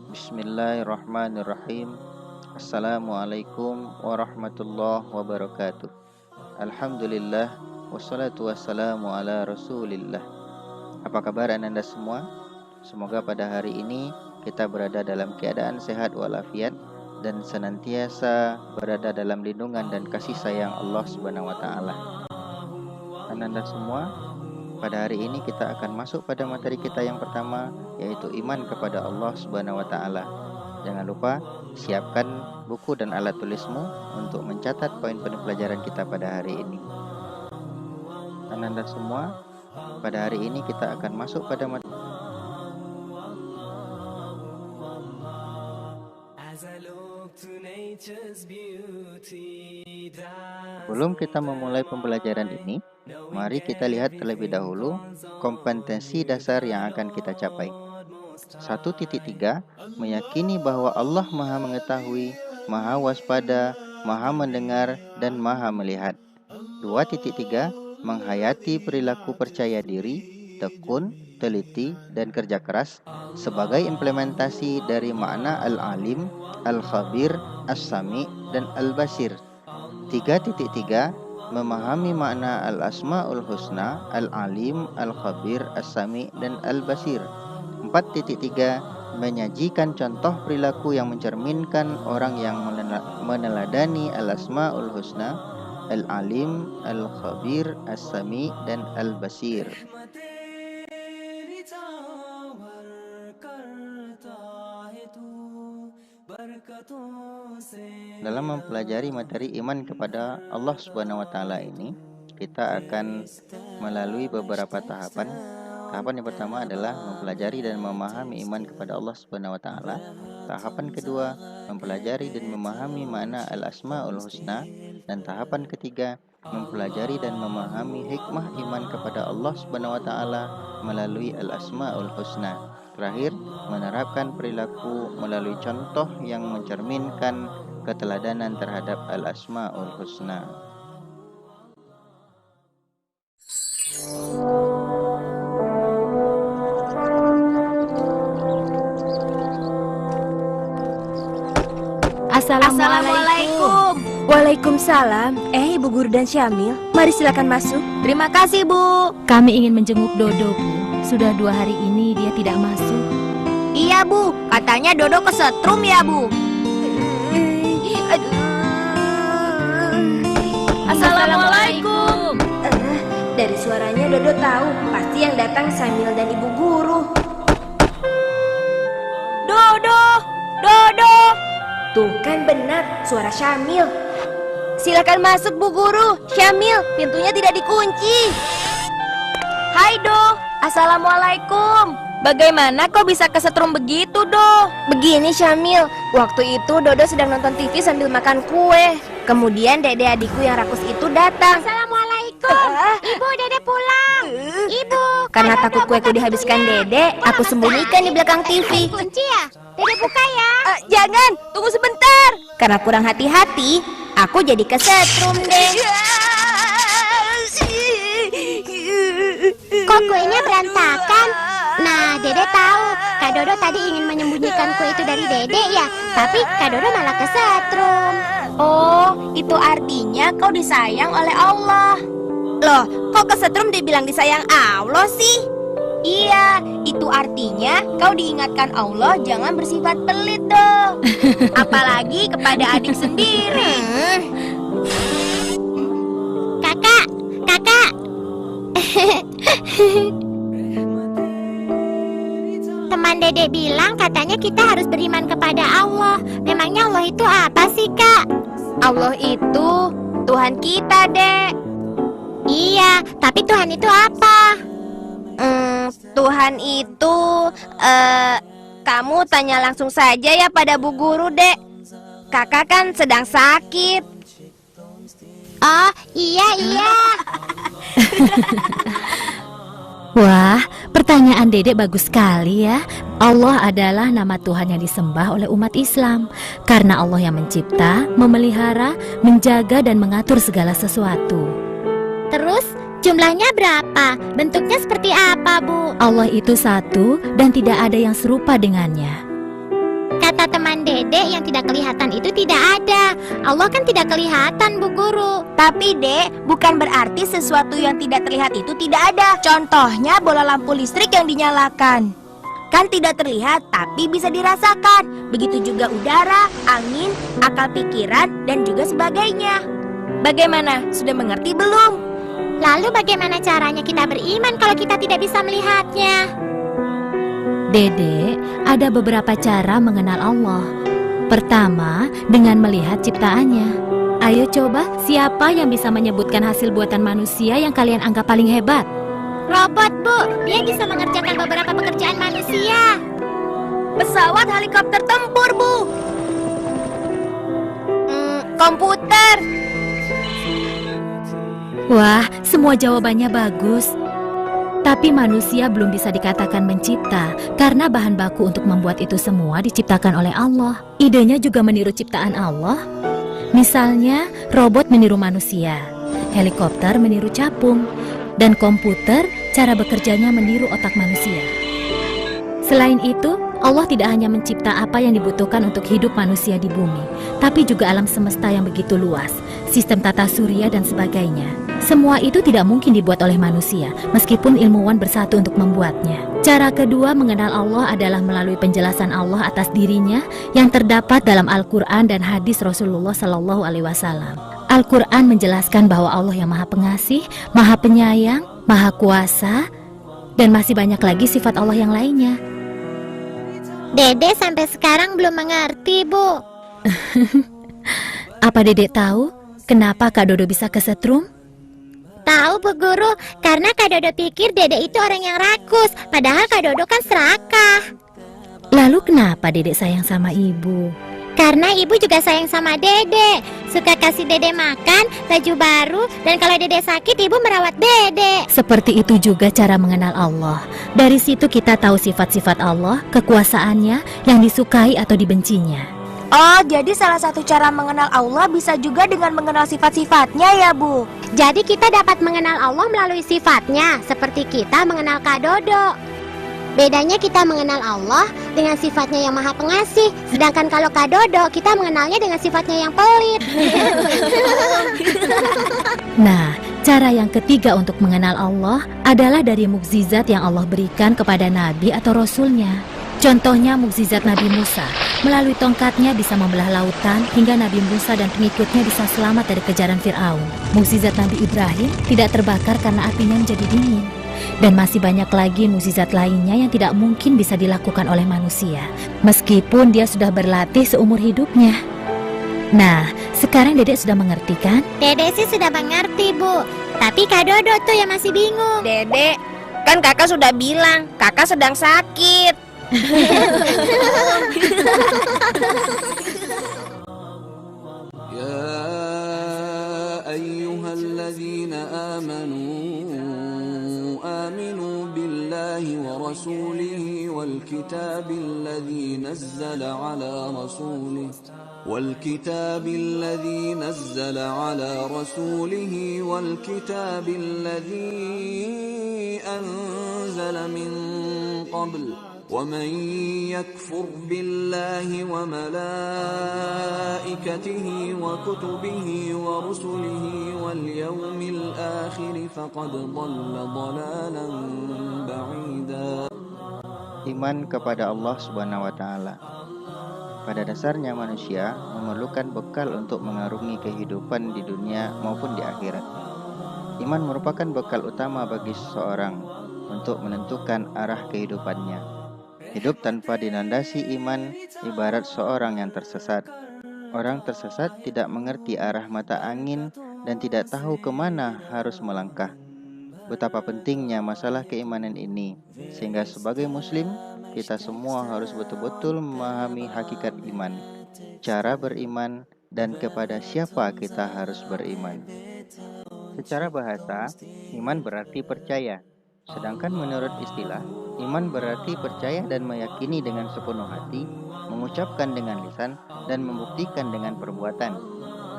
Bismillahirrahmanirrahim. Assalamualaikum warahmatullahi wabarakatuh. Alhamdulillah, wassalatu wassalamu ala rasulillah. Apa kabar Anda semua? Semoga pada hari ini kita berada dalam keadaan sehat walafiat dan senantiasa berada dalam lindungan dan kasih sayang Allah Subhanahu wa taala. Anda semua, pada hari ini kita akan masuk pada materi kita yang pertama, yaitu iman kepada Allah Subhanahu wa taala. Jangan lupa siapkan buku dan alat tulismu untuk mencatat poin-poin pelajaran kita pada hari ini. Anda semua, pada hari ini kita akan masuk pada materi. Sebelum kita memulai pembelajaran ini, mari kita lihat terlebih dahulu kompetensi dasar yang akan kita capai. 1.3 meyakini bahwa Allah Maha Mengetahui, Maha Waspada, Maha Mendengar, dan Maha Melihat. 2.3 menghayati perilaku percaya diri, tekun, teliti, dan kerja keras sebagai implementasi dari makna Al-Alim, Al-Khabir, As-Sami, dan Al-Basir. 3.3 memahami makna Al-Asma'ul Husna, Al-Alim, Al-Khabir, As-Sami, dan Al-Basir. 4.3 menyajikan contoh perilaku yang mencerminkan orang yang meneladani Al-Asma'ul Husna, Al-Alim, Al-Khabir, As-Sami, dan Al-Basir. Dalam mempelajari materi iman kepada Allah Subhanahu wa taala ini, kita akan melalui beberapa tahapan. Tahapan yang pertama adalah mempelajari dan memahami iman kepada Allah Subhanahu wa taala. Tahapan kedua, mempelajari dan memahami makna Al-Asmaul Husna, dan tahapan ketiga, mempelajari dan memahami hikmah iman kepada Allah Subhanahu wa taala melalui Al-Asmaul Husna. Terakhir, menerapkan perilaku melalui contoh yang mencerminkan keteladanan terhadap Al-Asmaul Husna. Assalamualaikum. Waalaikumsalam. Ibu Guru dan Syamil, mari silakan masuk. Terima kasih, Bu. Kami ingin menjenguk Dodo, Bu. Sudah 2 hari ini dia tidak masuk. Iya, Bu. Katanya Dodo kesetrum ya, Bu. Assalamualaikum. Dari suaranya Dodo tahu pasti yang datang Syamil dan Ibu Guru. Dodo. Tuh kan benar, suara Syamil. Silakan masuk, Bu Guru. Syamil, pintunya tidak dikunci. Hai, Do. Assalamualaikum. Bagaimana kau bisa kesetrum begitu, Do? Begini Syamil, waktu itu Dodo sedang nonton TV sambil makan kue. Kemudian dede adikku yang rakus itu datang. Assalamualaikum. Ibu, Dede pulang. Ibu. Karena takut kueku dihabiskan dede, aku sembunyikan di belakang TV. Kunci ya? Dede buka ya. Jangan, tunggu sebentar. Karena kurang hati-hati, aku jadi kesetrum deh. Kok kuenya berantakan? Nah, Dede tahu Kak Dodo tadi ingin menyembunyikan kue itu dari Dede ya, tapi Kak Dodo malah kesetrum. Oh, itu artinya kau disayang oleh Allah. Loh, kok kesetrum dibilang disayang Allah sih? Iya, itu artinya kau diingatkan Allah jangan bersifat pelit, Do. Apalagi kepada adik sendiri. Kakak. Teman Dede bilang katanya kita harus beriman kepada Allah. Memangnya Allah itu apa sih, Kak? Allah itu Tuhan kita, Dek. Iya, tapi Tuhan itu apa? Tuhan itu kamu tanya langsung saja ya pada Bu Guru, Dek. Kakak kan sedang sakit. Oh, iya. Wah, pertanyaan Dedek bagus sekali ya. Allah adalah nama Tuhan yang disembah oleh umat Islam. Karena Allah yang mencipta, memelihara, menjaga, dan mengatur segala sesuatu. Terus, jumlahnya berapa? Bentuknya seperti apa, Bu? Allah itu satu dan tidak ada yang serupa dengannya. Dedek yang tidak kelihatan itu tidak ada. Allah kan tidak kelihatan, Bu Guru. Tapi Dek, bukan berarti sesuatu yang tidak terlihat itu tidak ada. Contohnya bola lampu listrik yang dinyalakan. Kan tidak terlihat tapi bisa dirasakan. Begitu juga udara, angin, akal pikiran, dan juga sebagainya. Bagaimana? Sudah mengerti belum? Lalu bagaimana caranya kita beriman kalau kita tidak bisa melihatnya? Dede, ada beberapa cara mengenal Allah. Pertama, dengan melihat ciptaannya. Ayo coba, siapa yang bisa menyebutkan hasil buatan manusia yang kalian anggap paling hebat? Robot, Bu. Dia bisa mengerjakan beberapa pekerjaan manusia. Pesawat helikopter tempur, Bu. Komputer. Wah, semua jawabannya bagus. Tapi manusia belum bisa dikatakan mencipta karena bahan baku untuk membuat itu semua diciptakan oleh Allah. Idenya juga meniru ciptaan Allah. Misalnya, robot meniru manusia, helikopter meniru capung, dan komputer cara bekerjanya meniru otak manusia. Selain itu, Allah tidak hanya mencipta apa yang dibutuhkan untuk hidup manusia di bumi, tapi juga alam semesta yang begitu luas, sistem tata surya dan sebagainya. Semua itu tidak mungkin dibuat oleh manusia, meskipun ilmuwan bersatu untuk membuatnya. Cara kedua mengenal Allah adalah melalui penjelasan Allah atas dirinya yang terdapat dalam Al-Quran dan hadis Rasulullah Sallallahu Alaihi Wasallam. Al-Quran menjelaskan bahwa Allah yang Maha Pengasih, Maha Penyayang, Maha Kuasa, dan masih banyak lagi sifat Allah yang lainnya. Dede sampai sekarang belum mengerti, Bu. Apa Dedek tahu kenapa Kak Dodo bisa kesetrum? Tahu, Bu Guru, karena Kak Dodo pikir Dede itu orang yang rakus, padahal Kak Dodo kan serakah. Lalu kenapa Dedek sayang sama ibu? Karena ibu juga sayang sama Dede, suka kasih Dede makan, baju baru, dan kalau Dede sakit ibu merawat Dede. Seperti itu juga cara mengenal Allah. Dari situ kita tahu sifat-sifat Allah, kekuasaannya, yang disukai atau dibencinya. Oh, jadi salah satu cara mengenal Allah bisa juga dengan mengenal sifat-sifatnya ya, Bu? Jadi kita dapat mengenal Allah melalui sifatnya, seperti kita mengenal Kak Dodo. Bedanya kita mengenal Allah dengan sifatnya yang Maha Pengasih, sedangkan kalau Kak Dodo kita mengenalnya dengan sifatnya yang pelit. Nah, cara yang ketiga untuk mengenal Allah adalah dari mukjizat yang Allah berikan kepada Nabi atau Rasulnya. Contohnya mukjizat Nabi Musa. Melalui tongkatnya bisa membelah lautan hingga Nabi Musa dan pengikutnya bisa selamat dari kejaran Fir'aun. Mukjizat Nabi Ibrahim tidak terbakar karena apinya menjadi dingin. Dan masih banyak lagi mukjizat lainnya yang tidak mungkin bisa dilakukan oleh manusia, meskipun dia sudah berlatih seumur hidupnya. Nah, sekarang Dedek sudah mengerti kan? Dede sih sudah mengerti, Bu. Tapi Kak Dodo tuh yang masih bingung. Dedek, kan kakak sudah bilang, kakak sedang sakit. يا أيها الذين آمنوا بالله ورسوله والكتاب الذي نزل على رسوله والكتاب الذي أنزل من قبل ومن يكفر بالله وملائكته وكتبه ورسله واليوم الآخر فقد ضل ضلالا بعيدا. Iman kepada Allah Subhanahu wa Ta'ala. Pada dasarnya manusia memerlukan bekal untuk mengarungi kehidupan di dunia maupun di akhirat. Iman merupakan bekal utama bagi seseorang untuk menentukan arah kehidupannya. Hidup tanpa dinandasi iman ibarat seorang yang tersesat. Orang tersesat tidak mengerti arah mata angin dan tidak tahu kemana harus melangkah. Betapa pentingnya masalah keimanan ini, sehingga sebagai muslim, kita semua harus betul-betul memahami hakikat iman, cara beriman, dan kepada siapa kita harus beriman. Secara bahasa, iman berarti percaya. Sedangkan menurut istilah, iman berarti percaya dan meyakini dengan sepenuh hati, mengucapkan dengan lisan, dan membuktikan dengan perbuatan.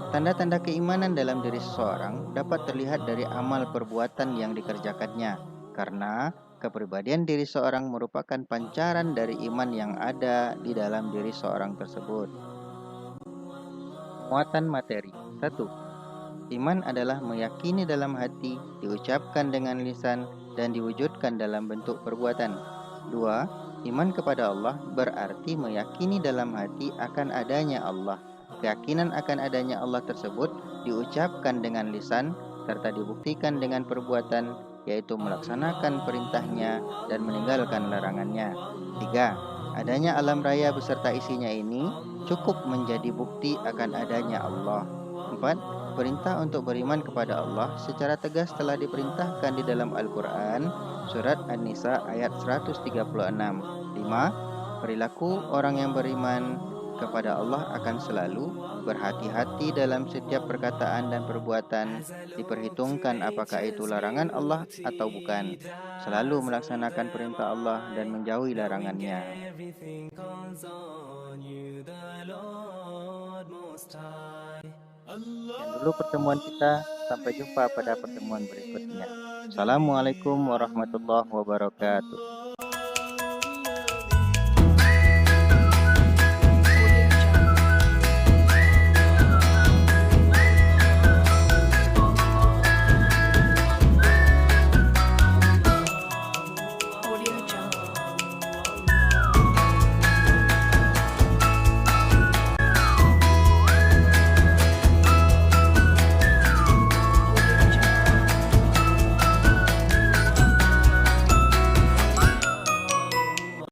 Tanda-tanda keimanan dalam diri seseorang dapat terlihat dari amal perbuatan yang dikerjakannya, karena kepribadian diri seorang merupakan pancaran dari iman yang ada di dalam diri seorang tersebut. Muatan materi. 1. Iman adalah meyakini dalam hati, diucapkan dengan lisan, dan diwujudkan dalam bentuk perbuatan. 2. Iman kepada Allah berarti meyakini dalam hati akan adanya Allah. Keyakinan akan adanya Allah tersebut diucapkan dengan lisan, serta dibuktikan dengan perbuatan, yaitu melaksanakan perintahnya dan meninggalkan larangannya. 3. Adanya alam raya beserta isinya ini cukup menjadi bukti akan adanya Allah. 4. Perintah untuk beriman kepada Allah secara tegas telah diperintahkan di dalam Al-Quran, surat An-Nisa ayat 136. 5. Perilaku orang yang beriman kepada Allah akan selalu berhati-hati dalam setiap perkataan dan perbuatan, diperhitungkan apakah itu larangan Allah atau bukan, selalu melaksanakan perintah Allah dan menjauhi larangannya. Sekian dulu pertemuan kita, sampai jumpa pada pertemuan berikutnya. Assalamualaikum warahmatullahi wabarakatuh.